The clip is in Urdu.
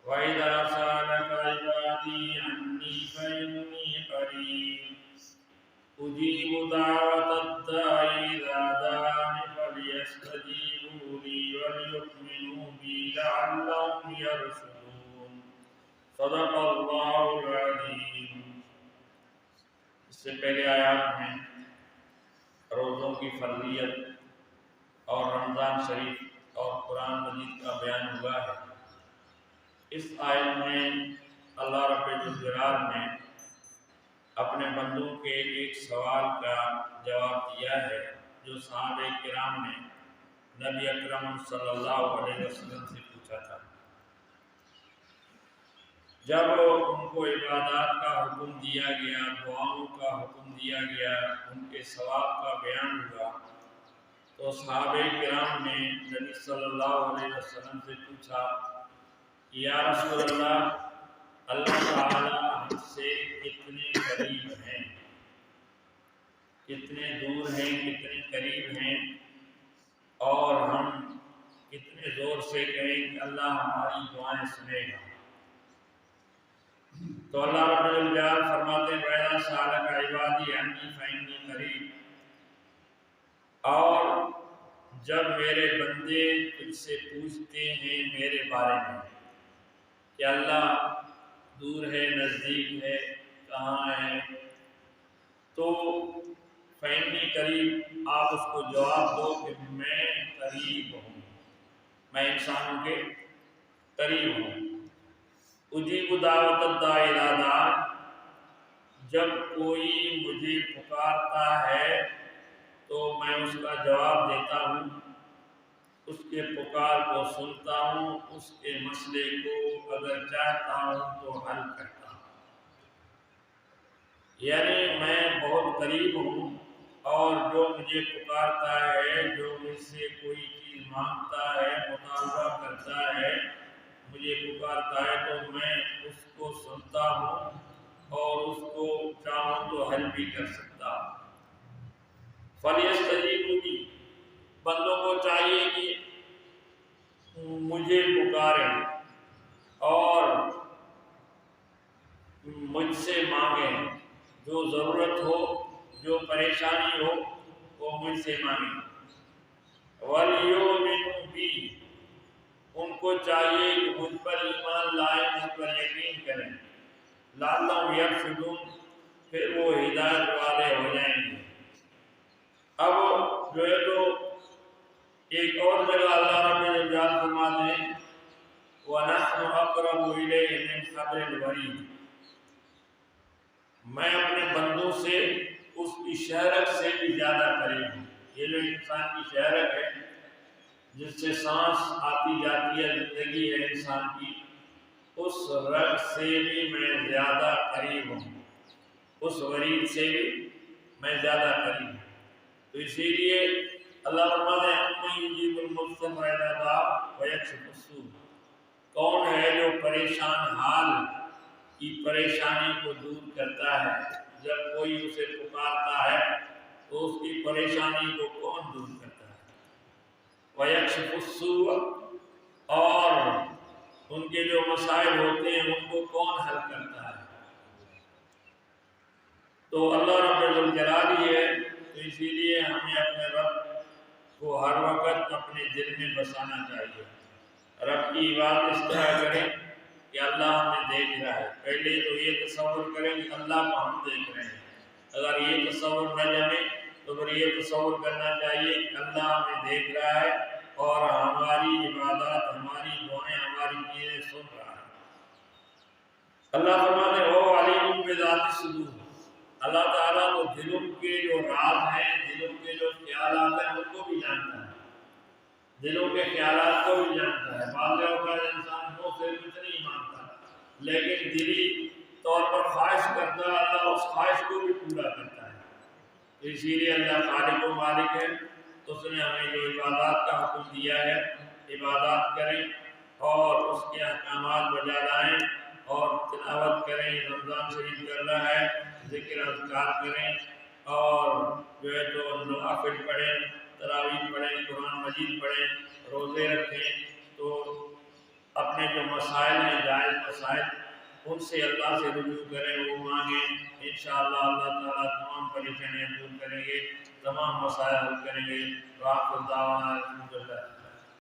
وَإِذَا سَأَلَكَ عِبَادِي عَنِّي فَإِنِّي قَرِيبٌ أُجِيبُ دَعْوَةَ الدَّاعِ إِذَا دَعَانِ فَلْيَسْتَجِيبُوا لِي وَلْيُؤْمِنُوا بِي لَعَلَّهُمْ يَرْشُدُونَ صدق اللہ العظیم۔ اس سے پہلے آیات میں روزوں کی فرضیت اور رمضان شریف اور قرآن مجید کا بیان ہوا ہے۔ اس آیت میں اللہ رب الجلال نے اپنے بندوں کے ایک سوال کا جواب دیا ہے جو صحابہ کرام نے نبی اکرم صلی اللہ علیہ وسلم سے پوچھا تھا۔ جب ان کو عبادات کا حکم دیا گیا، دعاؤں کا حکم دیا گیا، ان کے ثواب کا بیان ہوا، تو صحابہ کرام نے نبی صلی اللہ علیہ وسلم سے پوچھا یا رسول اللہ، اللہ تعالی ہم سے کتنے قریب ہیں، کتنے دور ہیں، کتنے قریب ہیں، اور ہم کتنے زور سے کہیں کہ اللہ ہماری دعائیں سنے گا؟ تو اللہ رب الجلال فرماتے ہیں وَإِذَا سَأَلَكَ عِبَادِي عَنِّي فَإِنِّي قَرِيبٌ، اور جب میرے بندے تجھ سے پوچھتے ہیں میرے بارے میں کہ اللہ دور ہے، نزدیک ہے، کہاں ہے، تو فَإِنِّي قَرِيبٌ، آپ اس کو جواب دو کہ میں قریب ہوں، میں انسانوں کے قریب ہوں۔ اجیب دعوت الداعِ اذا دعان، جب کوئی مجھے پکارتا ہے تو میں اس کا جواب دیتا ہوں، اس کے پکار کو سنتا ہوں، اس کے مسئلے کو اگر چاہتا ہوں تو حل کرتا ہوں۔ یعنی میں بہت قریب ہوں، اور جو مجھے پکارتا ہے، جو مجھ سے کوئی چیز مانگتا ہے، مطالبہ کرتا ہے، مجھے پکارتا ہے، تو میں اس کو سنتا ہوں اور اس کو چاہوں تو حل بھی کر سکتا ہوں۔ فَلْيَسْتَجِيبُوا لِي، بندوں کو چاہیے کہ مجھے پکاریں اور مجھ سے مانگیں، جو ضرورت ہو، جو پریشانی ہو، وہ مجھ سے مانگیں۔ وَلْيُؤْمِنُوا بِي، ان کو چاہیے کہ مجھ پر ایمان لائیں، مجھ پر یقین کریں، لعلہم یرشدون، پھر وہ ہدایت والے ہو جائیں گے۔ اب جو ہے تو ایک اور جگہ اللہ رب الجلال فرماتے ہیں وَنَحْنُ أَقْرَبُ إِلَيْهِ مِنْ حَبْلِ الْوَرِيدِ، میں اپنے بندوں سے اس کی شہرک سے بھی زیادہ قریب ہوں۔ یہ جو انسان کی شہرک ہے، جس سے سانس آتی جاتی ہے، زندگی ہے انسان کی، اس رگ سے بھی میں زیادہ قریب ہوں، اس ورید سے بھی میں زیادہ قریب ہوں۔ تو اسی لیے اللہ فرماتے ہیں اَمَّن يُجِيبُ الْمُضْطَرَّ إِذَا دَعَاهُ وَيَكْشِفُ السُّوءَ، کون ہے جو پریشان حال کی پریشانی کو دور کرتا ہے؟ جب کوئی اسے پکارتا ہے تو اس کی پریشانی کو کون دور کرتا ہے؟ وَيَكْشِفُ السُّوءَ، اور ان کے جو مسائل ہوتے ہیں ان کو کون حل کرتا ہے؟ تو اللہ رب الجلال ہی ہے۔ تو اسی لیے ہمیں اپنے رب کو ہر وقت اپنے دل میں بسانا چاہیے، رب کی بات اس طرح کریں کہ اللہ ہمیں دیکھ رہا ہے۔ پہلے تو یہ تصور کریں کہ اللہ کو ہم دیکھ رہے ہیں، اگر یہ تصور نہ جمے تو پھر یہ تصور کرنا چاہیے کہ اللہ ہمیں دیکھ رہا ہے اور ہماری عبادات، ہماری دعائیں، ہماری چیزیں سن رہا ہے۔ اللہ فرماتے ہیں وہ علیم بذات الصدور، اللہ تعالیٰ تو دلوں کے جو راز ہیں، دلوں کے جو خیالات ہیں ان کو بھی جانتا ہے، دلوں کے خیالات کو بھی جانتا ہے۔ بعض اوقات انسان منہ سے کچھ نہیں مانگتا لیکن دلی طور پر خواہش کرتا ہے، اللہ اس خواہش کو بھی پورا کرتا ہے۔ تو اسی لیے اللہ خالق و مالک ہے، اس نے ہمیں جو عبادات کا حکم دیا ہے، عبادات کریں اور اس کے احکامات بجا لائیں اور تلاوت کریں، رمضان شریف کر رہا ہے، ذکر اذکار کریں اور جو ہے تو نوافل پڑھیں، تراویح پڑھیں، قرآن مجید پڑھیں، روزے رکھیں، تو اپنے جو مسائل ہیں جائز مسائل ان سے اللہ سے رجوع کریں، وہ مانگیں، انشاءاللہ اللہ تعالیٰ تمام پریشانیاں دور کریں گے، تمام مسائل حل کریں گے۔ وآخر دعوانا الحمدللہ۔